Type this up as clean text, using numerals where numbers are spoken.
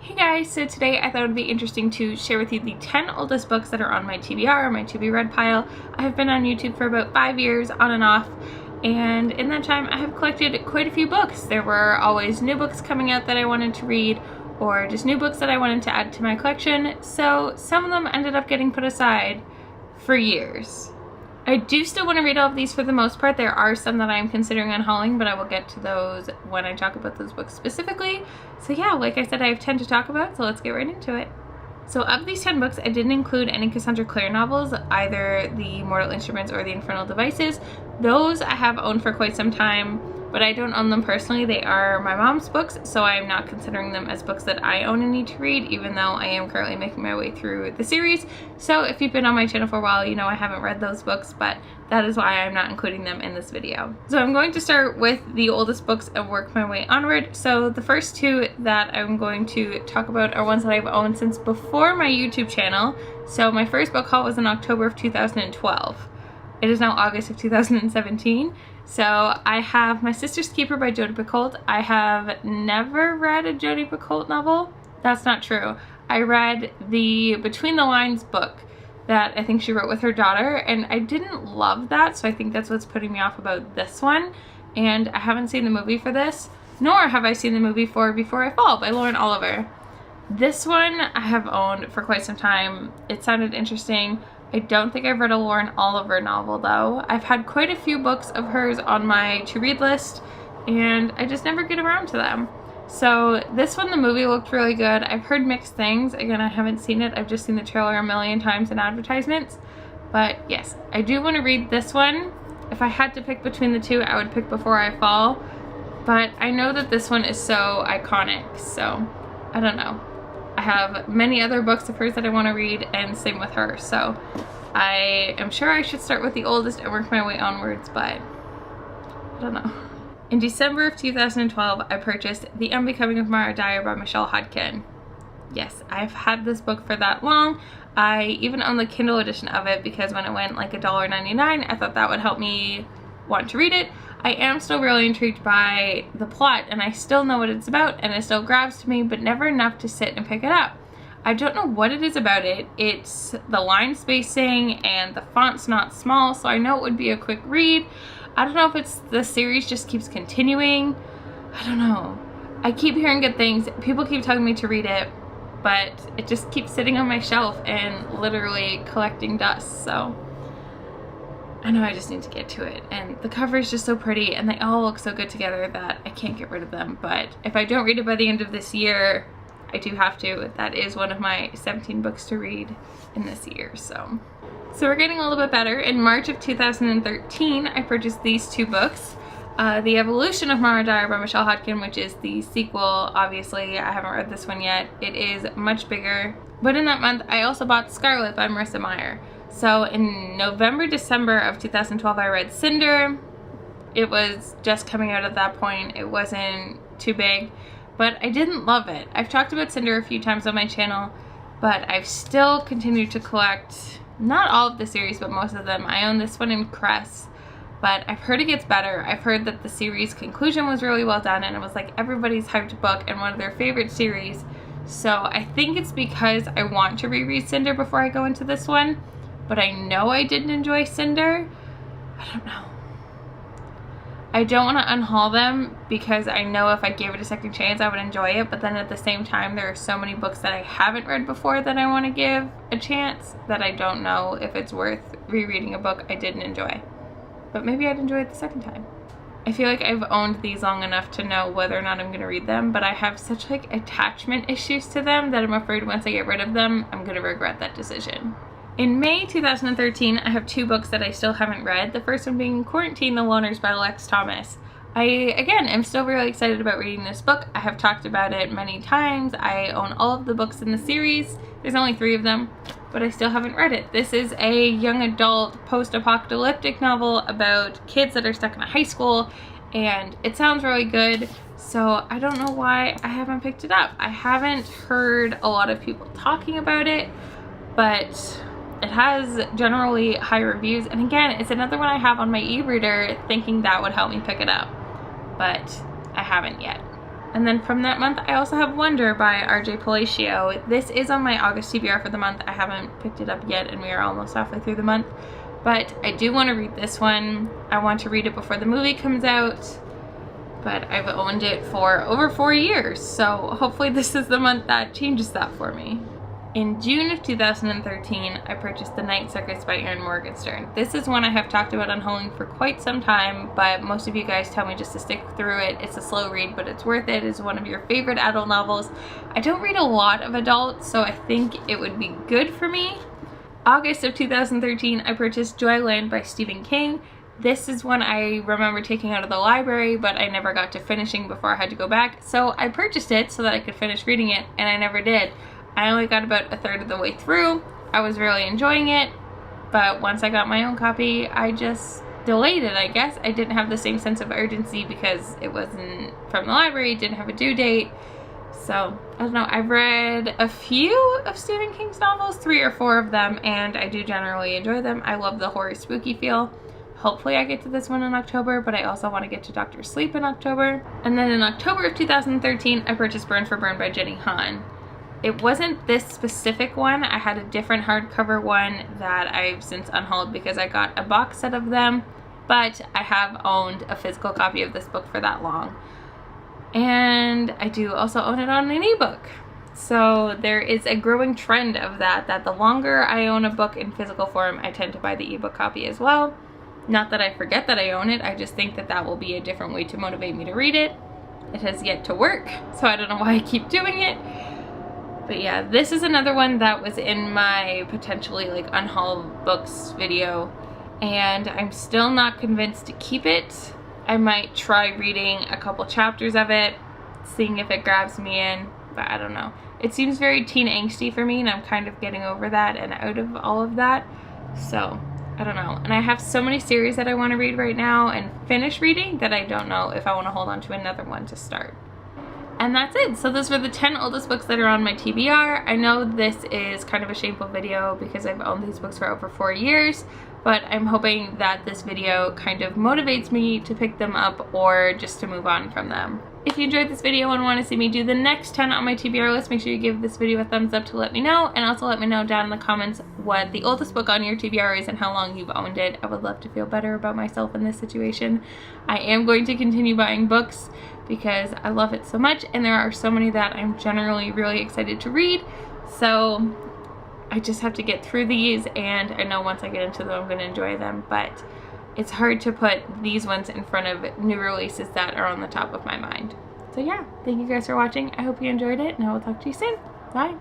Hey guys, so today I thought it would be interesting to share with you the 10 oldest books that are on my TBR, my to be read pile. I have been on YouTube for about 5 years, on and off, and in that time I have collected quite a few books. There were always new books coming out that I wanted to read, or just new books that I wanted to add to my collection, so some of them ended up getting put aside for years. I do still want to read all of these for the most part. There are some that I'm considering unhauling, but I will get to those when I talk about those books specifically. So yeah, like I said, I have 10 to talk about, so let's get right into it. So of these 10 books, I didn't include any Cassandra Clare novels, either the Mortal Instruments or the Infernal Devices. Those I have owned for quite some time, but I don't own them personally. They are my mom's books, so I am not considering them as books that I own and need to read, even though I am currently making my way through the series. So if you've been on my channel for a while, you know I haven't read those books, but that is why I'm not including them in this video. So I'm going to start with the oldest books and work my way onward. So the first two that I'm going to talk about are ones that I've owned since before my YouTube channel. So my first book haul was in October of 2012. It is now August of 2017. So I have My Sister's Keeper by Jodi Picoult. I have never read a Jodi Picoult novel. That's not true. I read the Between the Lines book that I think she wrote with her daughter, and I didn't love that, so I think that's what's putting me off about this one. And I haven't seen the movie for this, nor have I seen the movie for Before I Fall by Lauren Oliver. This one I have owned for quite some time. It sounded interesting. I don't think I've read a Lauren Oliver novel though. I've had quite a few books of hers on my to-read list, and I just never get around to them. So this one, the movie looked really good. I've heard mixed things. Again, I haven't seen it. I've just seen the trailer a million times in advertisements. But yes, I do want to read this one. If I had to pick between the two, I would pick Before I Fall. But I know that this one is so iconic, so I don't know. I have many other books of hers that I want to read, and same with her. So I am sure I should start with the oldest and work my way onwards, but I don't know. In December of 2012, I purchased The Unbecoming of Mara Dyer by Michelle Hodkin. Yes, I've had this book for that long. I even own the Kindle edition of it because when it went like $1.99, I thought that would help me want to read it. I am still really intrigued by the plot, and I still know what it's about, and it still grabs to me, but never enough to sit and pick it up. I don't know what it is about it. It's the line spacing, and the font's not small, so I know it would be a quick read. I don't know if it's the series just keeps continuing. I don't know. I keep hearing good things. People keep telling me to read it, but it just keeps sitting on my shelf and literally collecting dust, so I know I just need to get to it. And the cover is just so pretty, and they all look so good together that I can't get rid of them. But if I don't read it by the end of this year, I do have to. That is one of my 17 books to read in this year, so we're getting a little bit better. In March of 2013, I purchased these two books. The Evolution of Mara Dyer by Michelle Hodkin, which is the sequel. Obviously, I haven't read this one yet. It is much bigger. But in that month, I also bought Scarlet by Marissa Meyer. So in November, December of 2012, I read Cinder. It was just coming out at that point. It wasn't too big, but I didn't love it. I've talked about Cinder a few times on my channel, but I've still continued to collect, not all of the series, but most of them. I own this one in Cress, but I've heard it gets better. I've heard that the series conclusion was really well done, and it was like everybody's hyped book and one of their favorite series. So I think it's because I want to reread Cinder before I go into this one. But I know I didn't enjoy Cinder. I don't know. I don't want to unhaul them because I know if I gave it a second chance I would enjoy it, but then at the same time there are so many books that I haven't read before that I want to give a chance that I don't know if it's worth rereading a book I didn't enjoy. But maybe I'd enjoy it the second time. I feel like I've owned these long enough to know whether or not I'm going to read them, but I have such like attachment issues to them that I'm afraid once I get rid of them, I'm going to regret that decision. In May 2013, I have two books that I still haven't read. The first one being Quarantine the Loners by Lex Thomas. I, again, am still really excited about reading this book. I have talked about it many times. I own all of the books in the series. There's only 3 of them, but I still haven't read it. This is a young adult post-apocalyptic novel about kids that are stuck in a high school, and it sounds really good. So I don't know why I haven't picked it up. I haven't heard a lot of people talking about it, but it has generally high reviews, and again, it's another one I have on my e-reader thinking that would help me pick it up, but I haven't yet. And then from that month, I also have Wonder by R.J. Palacio. This is on my August TBR for the month. I haven't picked it up yet, and we are almost halfway through the month. But I do want to read this one. I want to read it before the movie comes out. But I've owned it for over 4 years, so hopefully this is the month that changes that for me. In June of 2013, I purchased The Night Circus by Erin Morgenstern. This is one I have talked about on Hauling for quite some time, but most of you guys tell me just to stick through it. It's a slow read, but it's worth it. It's one of your favorite adult novels. I don't read a lot of adults, so I think it would be good for me. August of 2013, I purchased Joyland by Stephen King. This is one I remember taking out of the library, but I never got to finishing before I had to go back. So I purchased it so that I could finish reading it, and I never did. I only got about a third of the way through. I was really enjoying it, but once I got my own copy, I just delayed it, I guess. I didn't have the same sense of urgency because it wasn't from the library, it didn't have a due date. So, I don't know, I've read a few of Stephen King's novels, 3 or 4 of them, and I do generally enjoy them. I love the horror spooky feel. Hopefully I get to this one in October, but I also want to get to Dr. Sleep in October. And then in October of 2013, I purchased Burn for Burn by Jenny Han. It wasn't this specific one. I had a different hardcover one that I've since unhauled because I got a box set of them, but I have owned a physical copy of this book for that long. And I do also own it on an ebook. So there is a growing trend of that the longer I own a book in physical form, I tend to buy the ebook copy as well. Not that I forget that I own it, I just think that that will be a different way to motivate me to read it. It has yet to work, so I don't know why I keep doing it. But yeah, this is another one that was in my potentially like unhauled books video, and I'm still not convinced to keep it. I might try reading a couple chapters of it, seeing if it grabs me in, but I don't know. It seems very teen angsty for me, and I'm kind of getting over that and out of all of that, so I don't know. And I have so many series that I want to read right now and finish reading that I don't know if I want to hold on to another one to start. And that's it. So those were the 10 oldest books that are on my TBR. I know this is kind of a shameful video because I've owned these books for over 4 years, but I'm hoping that this video kind of motivates me to pick them up or just to move on from them. If you enjoyed this video and want to see me do the next 10 on my TBR list, make sure you give this video a thumbs up to let me know, and also let me know down in the comments what the oldest book on your TBR is and how long you've owned it. I would love to feel better about myself in this situation. I am going to continue buying books because I love it so much, and there are so many that I'm generally really excited to read, so I just have to get through these, and I know once I get into them I'm going to enjoy them, but it's hard to put these ones in front of new releases that are on the top of my mind. So yeah, thank you guys for watching. I hope you enjoyed it, and I will talk to you soon. Bye!